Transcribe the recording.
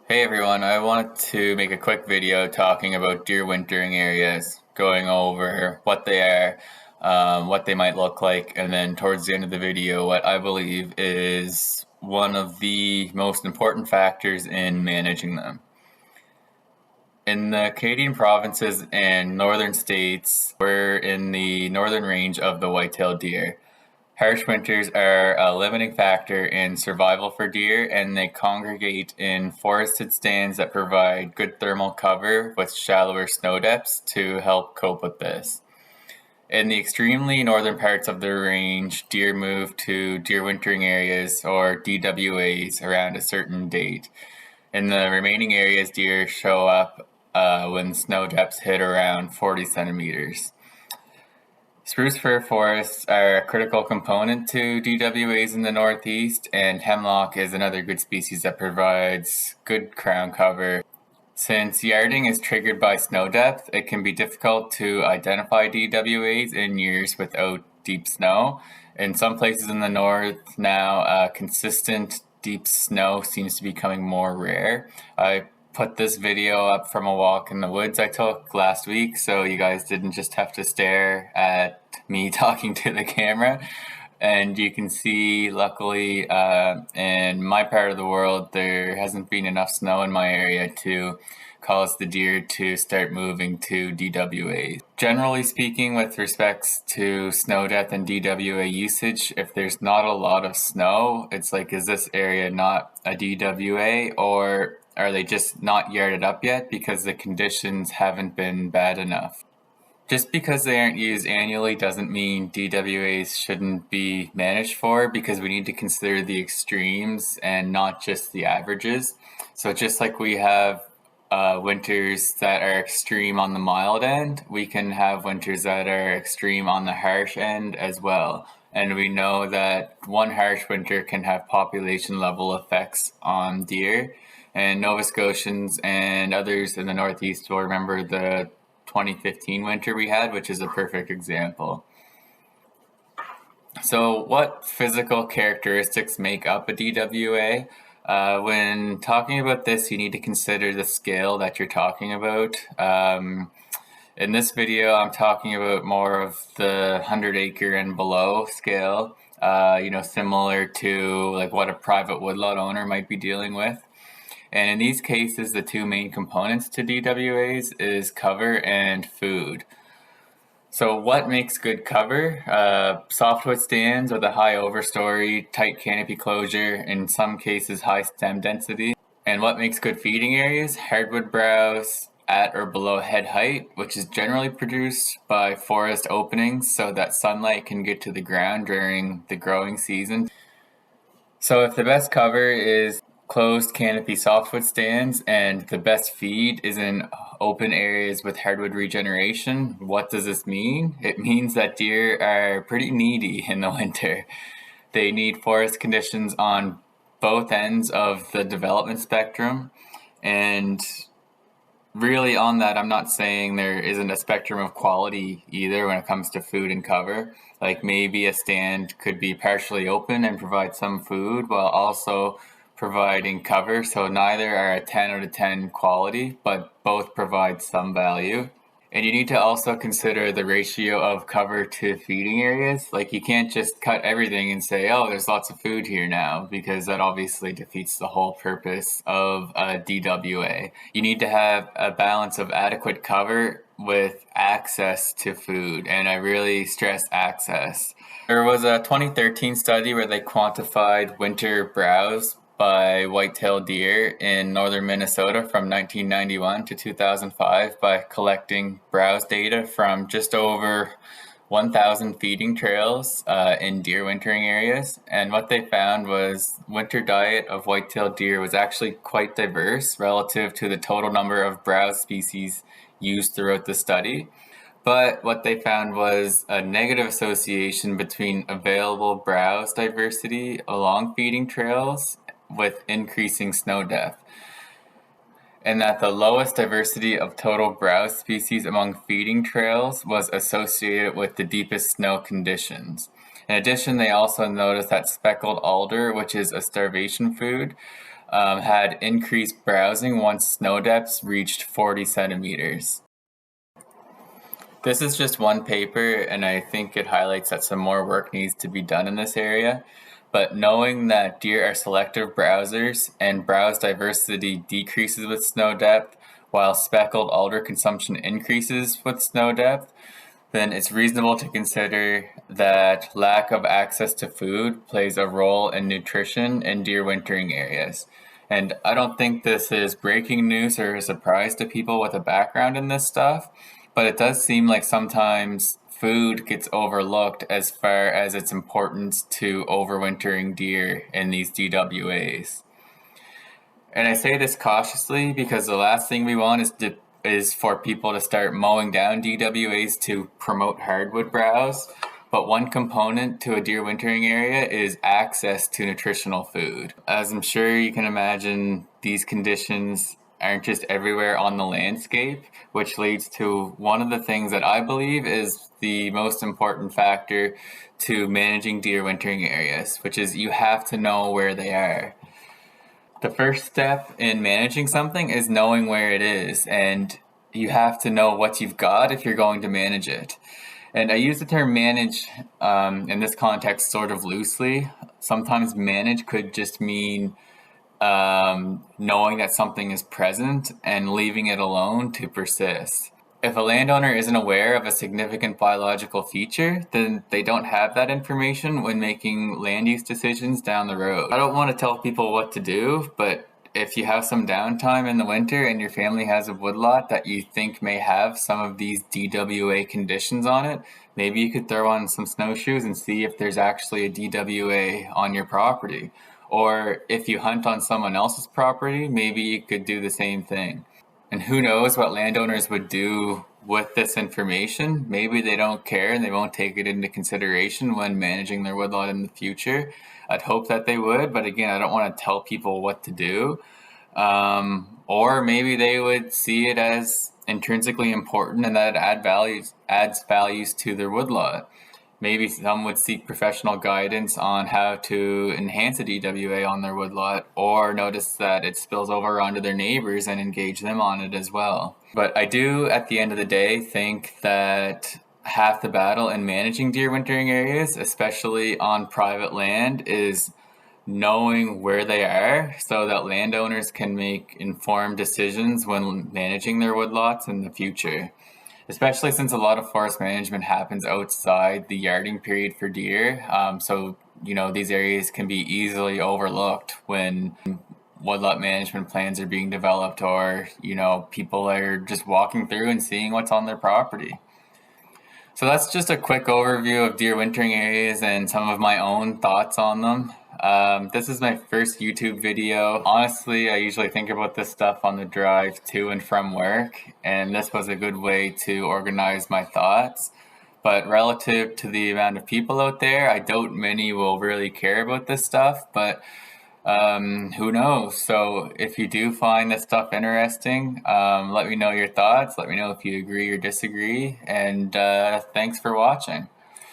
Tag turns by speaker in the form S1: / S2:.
S1: Hey everyone, I wanted to make a quick video talking about deer wintering areas, going over what they are, what they might look like, and then towards the end of the video, what I believe is one of the most important factors in managing them. In the Canadian provinces and northern states, we're in the northern range of the white-tailed deer. Harsh winters are a limiting factor in survival for deer, and they congregate in forested stands that provide good thermal cover with shallower snow depths to help cope with this. In the extremely northern parts of the range, deer move to deer wintering areas or DWAs around a certain date. In the remaining areas, deer show up when snow depths hit around 40 centimeters. Spruce fir forests are a critical component to DWAs in the Northeast, and hemlock is another good species that provides good crown cover. Since yarding is triggered by snow depth, it can be difficult to identify DWAs in years without deep snow. In some places in the north now, consistent deep snow seems to be becoming more rare. I put this video up from a walk in the woods I took last week, so you guys didn't just have to stare at me talking to the camera. And you can see, luckily, in my part of the world, there hasn't been enough snow in my area to cause the deer to start moving to DWA. Generally speaking, with respects to snow depth and DWA usage, if there's not a lot of snow, it's like, is this area not a DWA, or are they just not yarded up yet because the conditions haven't been bad enough? Just because they aren't used annually doesn't mean DWAs shouldn't be managed for, because we need to consider the extremes and not just the averages. So just like we have winters that are extreme on the mild end, we can have winters that are extreme on the harsh end as well. And we know that one harsh winter can have population level effects on deer. And Nova Scotians and others in the Northeast will remember the 2015 winter we had, which is a perfect example. So what physical characteristics make up a DWA? When talking about this, you need to consider the scale that you're talking about. In this video, I'm talking about more of the 100-acre and below scale, similar to like what a private woodlot owner might be dealing with. And in these cases, the two main components to DWAs is cover and food. So what makes good cover? Softwood stands with a high overstory, tight canopy closure, in some cases high stem density. And what makes good feeding areas? Hardwood browse at or below head height, which is generally produced by forest openings so that sunlight can get to the ground during the growing season. So if the best cover is closed canopy softwood stands and the best feed is in open areas with hardwood regeneration, what does this mean? It means that deer are pretty needy in the winter. They need forest conditions on both ends of the development spectrum. And really on that, I'm not saying there isn't a spectrum of quality either when it comes to food and cover. Like maybe a stand could be partially open and provide some food while also providing cover, so neither are a 10 out of 10 quality, but both provide some value. And you need to also consider the ratio of cover to feeding areas. Like you can't just cut everything and say, oh, there's lots of food here now, because that obviously defeats the whole purpose of a DWA. You need to have a balance of adequate cover with access to food, and I really stress access. There was a 2013 study where they quantified winter browse by white-tailed deer in northern Minnesota from 1991 to 2005 by collecting browse data from just over 1,000 feeding trails in deer wintering areas. And what they found was winter diet of white-tailed deer was actually quite diverse relative to the total number of browse species used throughout the study. But what they found was a negative association between available browse diversity along feeding trails with increasing snow depth, and that the lowest diversity of total browse species among feeding trails was associated with the deepest snow conditions. In addition, they also noticed that speckled alder, which is a starvation food, had increased browsing once snow depths reached 40 centimeters. This is just one paper, and I think it highlights that some more work needs to be done in this area. But knowing that deer are selective browsers and browse diversity decreases with snow depth, while speckled alder consumption increases with snow depth, then it's reasonable to consider that lack of access to food plays a role in nutrition in deer wintering areas. And I don't think this is breaking news or a surprise to people with a background in this stuff, but it does seem like sometimes food gets overlooked as far as its importance to overwintering deer in these DWAs. And I say this cautiously because the last thing we want is for people to start mowing down DWAs to promote hardwood browse. But one component to a deer wintering area is access to nutritional food. As I'm sure you can imagine, these conditions aren't just everywhere on the landscape, which leads to one of the things that I believe is the most important factor to managing deer wintering areas, which is you have to know where they are. The first step in managing something is knowing where it is, and you have to know what you've got if you're going to manage it. And I use the term manage in this context sort of loosely. Sometimes manage could just mean knowing that something is present and leaving it alone to persist. If a landowner isn't aware of a significant biological feature, then they don't have that information when making land use decisions down the road. I don't want to tell people what to do, but if you have some downtime in the winter and your family has a woodlot that you think may have some of these DWA conditions on it, maybe you could throw on some snowshoes and see if there's actually a DWA on your property. Or if you hunt on someone else's property, maybe you could do the same thing. And who knows what landowners would do with this information. Maybe they don't care and they won't take it into consideration when managing their woodlot in the future. I'd hope that they would, but again, I don't want to tell people what to do. Or maybe they would see it as intrinsically important and that it adds values to their woodlot. Maybe some would seek professional guidance on how to enhance a DWA on their woodlot, or notice that it spills over onto their neighbors and engage them on it as well. But I do, at the end of the day, think that half the battle in managing deer wintering areas, especially on private land, is knowing where they are so that landowners can make informed decisions when managing their woodlots in the future. Especially since a lot of forest management happens outside the yarding period for deer. So, these areas can be easily overlooked when woodlot management plans are being developed or, people are just walking through and seeing what's on their property. So that's just a quick overview of deer wintering areas and some of my own thoughts on them. This is my first YouTube video. Honestly, I usually think about this stuff on the drive to and from work, and this was a good way to organize my thoughts. But relative to the amount of people out there, I doubt many will really care about this stuff, but who knows? So if you do find this stuff interesting, let me know your thoughts. Let me know if you agree or disagree, and thanks for watching.